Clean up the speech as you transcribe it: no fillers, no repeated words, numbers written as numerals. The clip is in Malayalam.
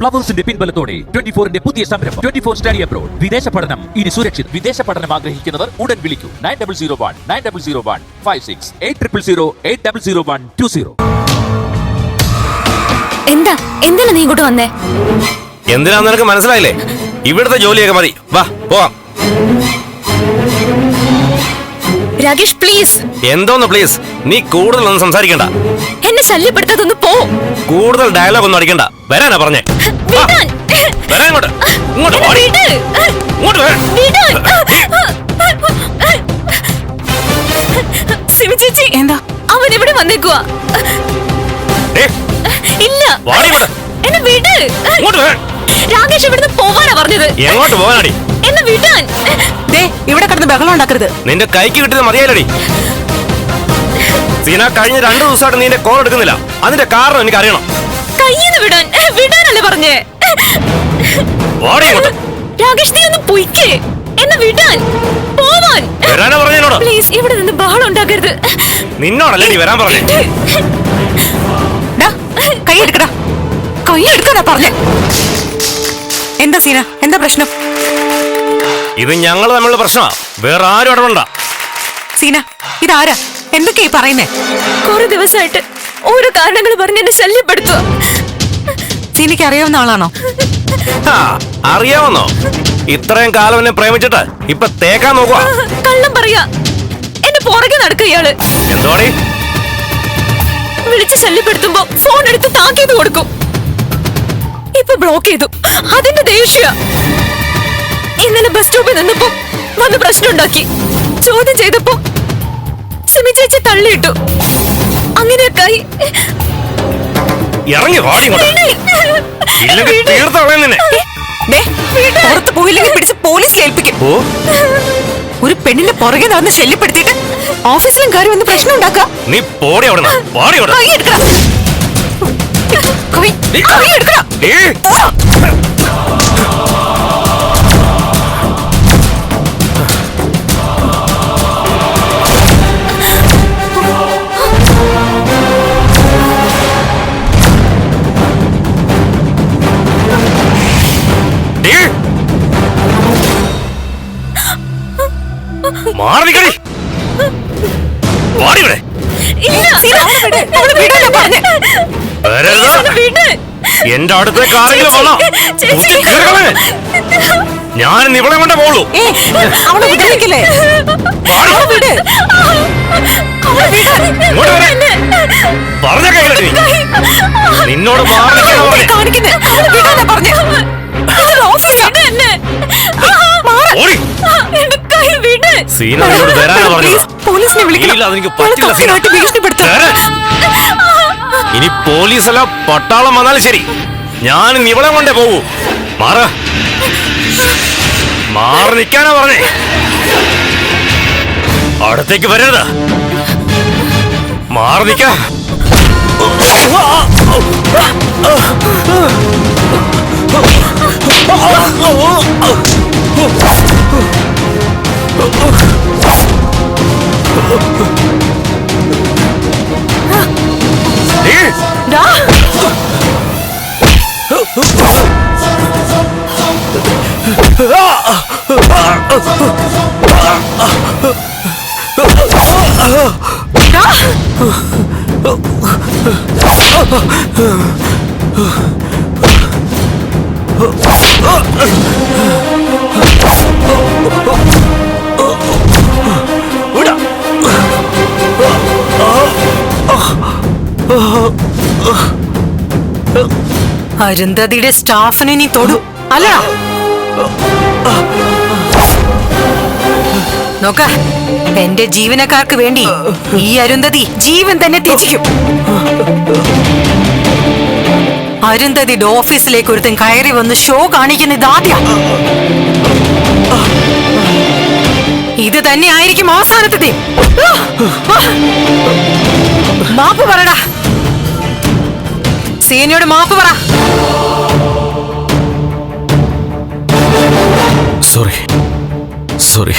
ഫ്ലവേഴ്സിന്റെ പിൻബലത്തോടെ 24ന്റെ പുതിയ സംരംഭം 24 സ്റ്റഡി അബ്രോഡ്. വിദേശ പഠനം ഇനി സുരക്ഷിത്. വിദേശ പഠനം ആഗ്രഹിക്കുന്നവർ ഉടൻ വിളിക്കൂ 9001 86 800120. എന്താണ് നീ ഇങ്ങോട്ട് വന്നേ? എന്തിനാന്ന് നിനക്ക് മനസ്സിലായില്ലേ? ഇവിടുത്തെ ജോലിയൊക്കെ മതി, വാ പോവാം. രാകേഷ് പ്ലീസ്. എന്തോന്ന് പ്ലീസ്? നീ കൂടുതലൊന്നും സംസാരിക്കണ്ട. എന്നെ ശല്യപ്പെടുത്താതൊന്ന് പോ. കൂടുതൽ ഡയലോഗ് ഒന്നും അടിക്കണ്ട. വരാനാ പറഞ്ഞേ. വരാൻ ഇങ്ങോട്ട്. ഇങ്ങോട്ട് ഓടി. ഇങ്ങോട്ട് വരാൻ. സിമി ചേച്ചി, എന്താ അവൻ ഇവിടെ വന്നേക്കുവാ? ഇല്ല, എന്നെ വിട്. ഇങ്ങോട്ട് വരാൻ. രാകേഷ് ഇവിടുന്ന് പോവാനാ പറഞ്ഞത്. എങ്ങോട്ട് പോവാനടി? എന്നെ വിടാൻ. ഇവിടെ കിടന്ന് ബഹളം ഉണ്ടാക്കരുത്. നിന്റെ കൈക്ക് കിട്ടിയത് മതിയാലടി. സീന, കഴിഞ്ഞ 2 ദിവസമായിട്ട് നിന്റെ കോൾ എടുക്കുന്നില്ല. അതിന്റെ കാരണം എനിക്ക് അറിയണം. കയ്യിന്ന് വിടാനല്ലേ പറഞ്ഞേ? രാകേഷ് നീ ഒന്ന് പൊയ്ക്കേ. എന്നെ വിടാൻ, പോവാൻ. വരാനാ പറഞ്ഞോട്. പ്ലീസ് ഇവിടെ നിന്ന് ബഹളം ഉണ്ടാക്കരുത്. നിന്നോടല്ലേ നീ വരാൻ പറഞ്ഞേ? കൈ എടുക്കടാ, കൈ എടുക്കാനാ പറഞ്ഞേ. എന്താ സീന, എന്താ പ്രശ്നം? ഇത് ഞങ്ങൾ തമ്മിലുള്ള പ്രശ്നമാ, വേറെ ആരും ഇടപെടണ്ട. സീന, ഇതാരാ? എന്തൊക്കെയാ പറയുന്നേ? കുറെ ദിവസമായിട്ട് ഓരോ കാരണങ്ങൾ പറഞ്ഞ് എന്നെ ശല്യപ്പെടുത്തുക. സീനയ്ക്ക് അറിയാവുന്ന ആളാണോ? അറിയാവുന്നോ? ഇത്രയും കാലം എന്നെ പ്രേമിച്ചിട്ട് ഇപ്പൊ തേക്കാൻ നോക്കുക. കള്ളം പറയാ. എന്റെ പുറകെ നടക്കുക ഇയാള്. എന്തോടി? വിളിച്ച് ശല്യപ്പെടുത്തുമ്പോ ഫോൺ എടുത്ത് താക്കീത് കൊടുക്കും. ഇപ്പൊ ബ്ലോക്ക് ചെയ്തു. അതിന്റെ ദേഷ്യ. ഇന്നലെ ബസ് സ്റ്റോപ്പിൽ നിന്നപ്പോ വന്ന് പ്രശ്നം ഉണ്ടാക്കി. ചോദ്യം ചെയ്തപ്പോ സിമി ചേച്ചി തള്ളിയിട്ടു. അങ്ങനെയൊക്കെ ഇറങ്ങി വാടി. പുറത്ത് പോയില്ലെങ്കിൽ പിടിച്ച് പോലീസിൽ ഏൽപ്പിക്കും. ഒരു പെണ്ണിന്റെ പുറകെ നടന്ന് ശല്യപ്പെടുത്തിയിട്ട് ഓഫീസിലും കയറി വന്ന് പ്രശ്നം ഉണ്ടാക്കുക. നീ പോടി അവിടെ. മാറിക്കടി. വാടി ഇവിടെ. എന്റെ അടുത്തേക്ക് ആരെങ്കിലും വന്നോ ഞാൻ ഇവളെ കൊണ്ടേ പോളൂ. പറഞ്ഞ കൈ നിന്നോട് സീനോട് വരാനാ പറഞ്ഞത്. ഇനി പോലീസല്ല പട്ടാളം വന്നാലും ശരി, ഞാൻ ഇവളെ കൊണ്ടേ പോകൂ. മാറി നിൽക്കാനാ പറഞ്ഞേ. അടുത്തേക്ക് വരരുത്. മാറി നിൽക്ക. അരുന്ധതിയുടെ സ്റ്റാഫിനെ നീ തൊടു അല്ലടാ. നോക്ക, എന്റെ ജീവനക്കാർക്ക് വേണ്ടി ഈ അരുന്ധതി ജീവൻ തന്നെ ത്യജിക്കും. അരുന്ധതിയുടെ ഓഫീസിലേക്ക് ഒരുത്തൻ കയറി വന്ന് ഷോ കാണിക്കുന്ന ഇതാദ്യ. ഇത് തന്നെ ആയിരിക്കും അവസാനത്തെ. മാപ്പ് പറടാ. സീനയോട് മാപ്പ് പറ. സോറി